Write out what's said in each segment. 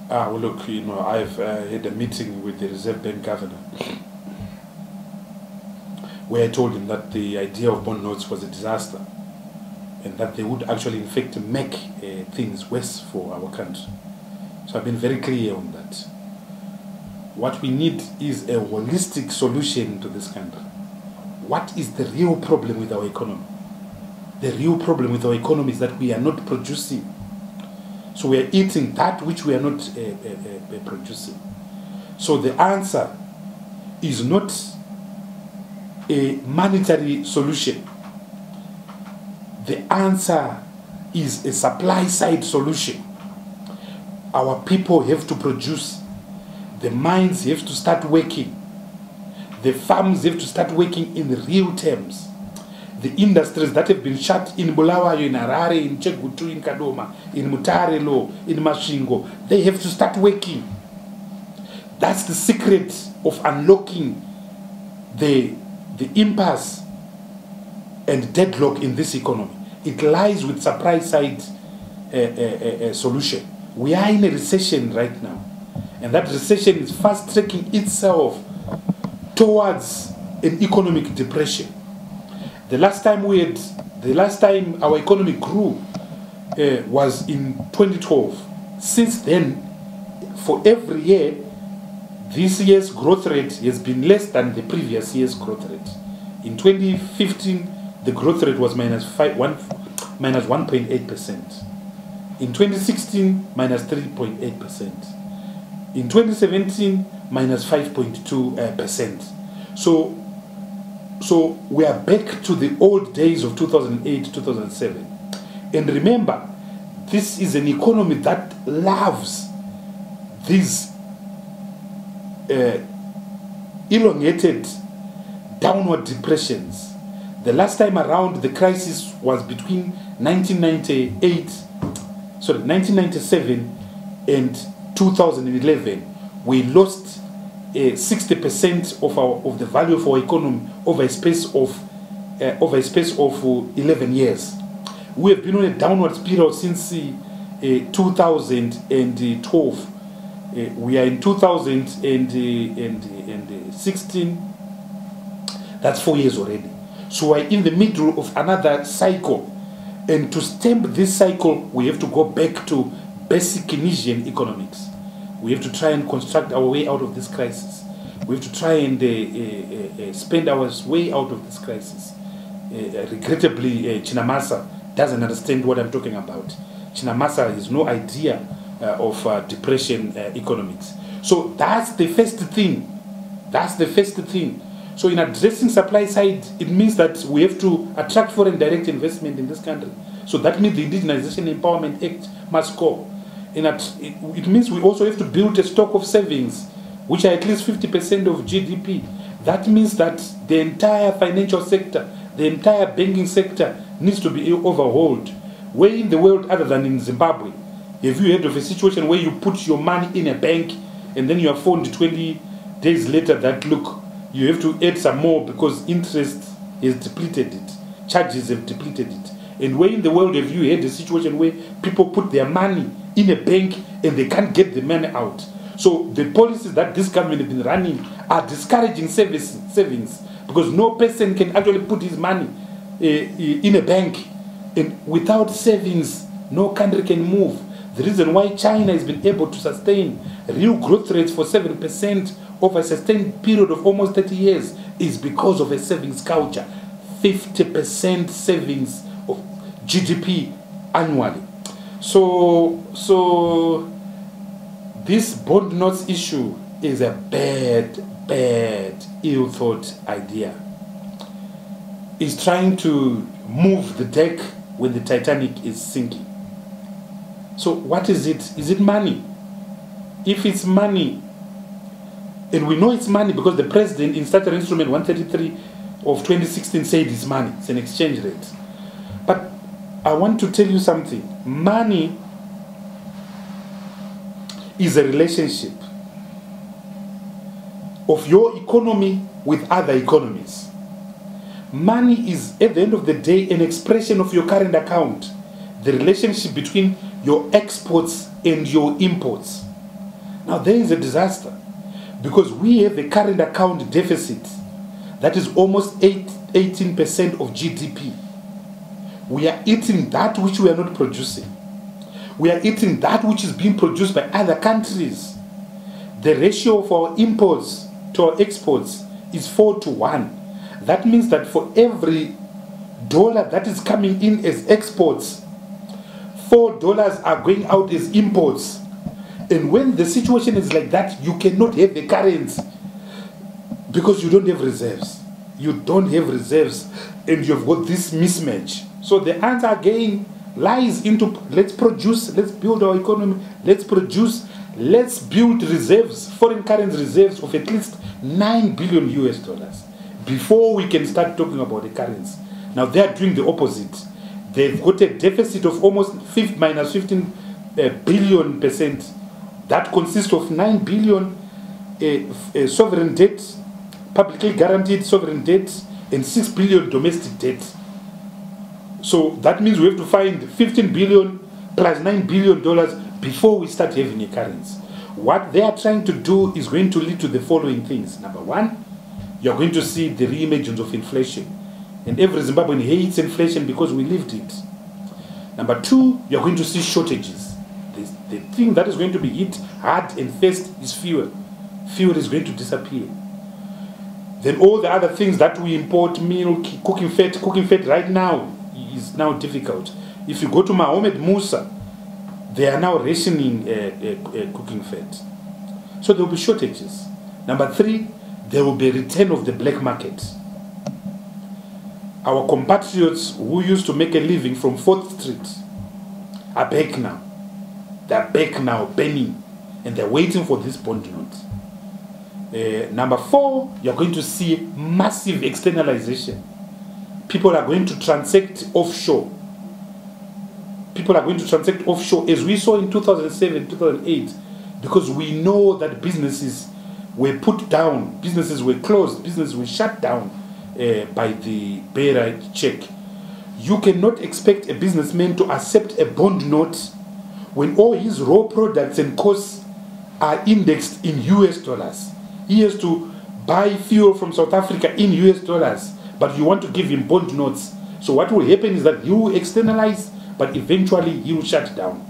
Well, look, I've had a meeting with the Reserve Bank governor where I told him that the idea of BondNotes was a disaster and that they would actually, in fact, make things worse for our country. So I've been very clear on that. What we need is a holistic solution to this country. What is the real problem with our economy? The real problem with our economy is that we are not producing. So we are eating that which we are not producing. So the answer is not a monetary solution. The answer is a supply side solution. Our people have to produce. The mines have to start working. The farms have to start working in real terms. The industries that have been shut in Bulawayo, in Harare, in Chegutu, in Kadoma, in Mutarelo, in Mashingo, they have to start working. That's the secret of unlocking the impasse and deadlock in this economy. It lies with supply side solution. We are in a recession right now, and that recession is fast tracking itself towards an economic depression. The last time our economy grew was in 2012. Since then, for every year, this year's growth rate has been less than the previous year's growth rate. In 2015, the growth rate was minus 1.8%. In 2016, minus 3.8%. In 2017, minus 5.2%. So we are back to the old days of 2008, 2007. And remember, this is an economy that loves these elongated downward depressions. The last time around, the crisis was between 1997 and 2011. We lost 60% of the value of our economy over a space of 11 years. We have been on a downward spiral since 2012. We are in 2016. That's 4 years already. So we're in the middle of another cycle. And to stem this cycle, we have to go back to basic Keynesian economics. We have to try and construct our way out of this crisis. We have to try and spend our way out of this crisis. Regrettably, Chinamasa doesn't understand what I'm talking about. Chinamasa has no idea of depression economics. So that's the first thing. That's the first thing. So in addressing supply side, it means that we have to attract foreign direct investment in this country. So that means the Indigenization Empowerment Act must go. It means we also have to build a stock of savings, which are at least 50% of GDP. That means that the entire financial sector, the entire banking sector needs to be overhauled. Where in the world other than in Zimbabwe, have you heard of a situation where you put your money in a bank and then you are phoned 20 days later that, look, you have to add some more because interest has depleted it, charges have depleted it? And where in the world have you had a situation where people put their money in a bank and they can't get the money out? So the policies that this government has been running are discouraging savings because no person can actually put his money in a bank. And without savings, no country can move. The reason why China has been able to sustain real growth rates for 7% over a sustained period of almost 30 years is because of a savings culture. 50% savings of GDP annually. So this BondNotes issue is a bad, ill-thought idea. It's trying to move the deck when the Titanic is sinking. So what is it? Is it money? If it's money, and we know it's money because the president in Starter Instrument 133 of 2016 said it's money, it's an exchange rate. But I want to tell you something. Money is a relationship of your economy with other economies. Money is, at the end of the day, an expression of your current account. The relationship between your exports and your imports. Now there is a disaster because we have a current account deficit that is almost 18% of GDP. We are eating that which we are not producing. We are eating that which is being produced by other countries. The ratio of our imports to our exports is 4:1. That means that for every dollar that is coming in as exports, $4 are going out as imports. And when the situation is like that, you cannot have a currency because you don't have reserves. You don't have reserves and you've got this mismatch. So the answer again lies into let's produce, let's build our economy, let's produce, let's build reserves, foreign currency reserves of at least $9 billion before we can start talking about the currency. Now they are doing the opposite. They've got a deficit of almost minus 15 billion percent. That consists of 9 billion sovereign debt, publicly guaranteed sovereign debt, and 6 billion domestic debt. So that means we have to find 15 billion plus $9 billion before we start having a currency. What they are trying to do is going to lead to the following things. Number one, you're going to see the re-emergence of inflation. And every Zimbabwean hates inflation because we lived it. Number two, you're going to see shortages. The thing that is going to be hit hard and fast is fuel. Fuel is going to disappear. Then all the other things that we import, milk, cooking fat right now is now difficult. If you go to Mohamed Musa, they are now rationing cooking fat. So there will be shortages. Number three, there will be a return of the black market. Our compatriots who used to make a living from 4th Street are back now. They're back now, penning, and they're waiting for this bond note. Number four, you're going to see massive externalization. People are going to transact offshore. People are going to transact offshore, as we saw in 2007, 2008, because we know that businesses were put down, businesses were closed, businesses were shut down by the bearer check. You cannot expect a businessman to accept a bond note when all his raw products and costs are indexed in US dollars. He has to buy fuel from South Africa in US dollars, but you want to give him bond notes. So what will happen is that you will externalize, but eventually he will shut down.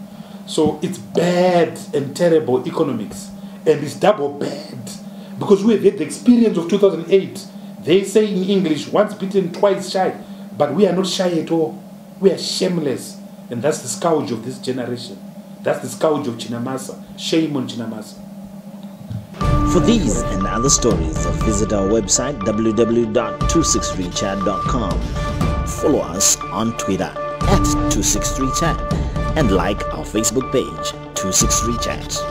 So it's bad and terrible economics, and it's double bad because we have had the experience of 2008. They say in English, once bitten, twice shy, but we are not shy at all. We are shameless, and that's the scourge of this generation. That's the scourge of Chinamasa. Shame on Chinamasa. For these and other stories, visit our website www.263chat.com. Follow us on Twitter @263chat and like our Facebook page 263chat.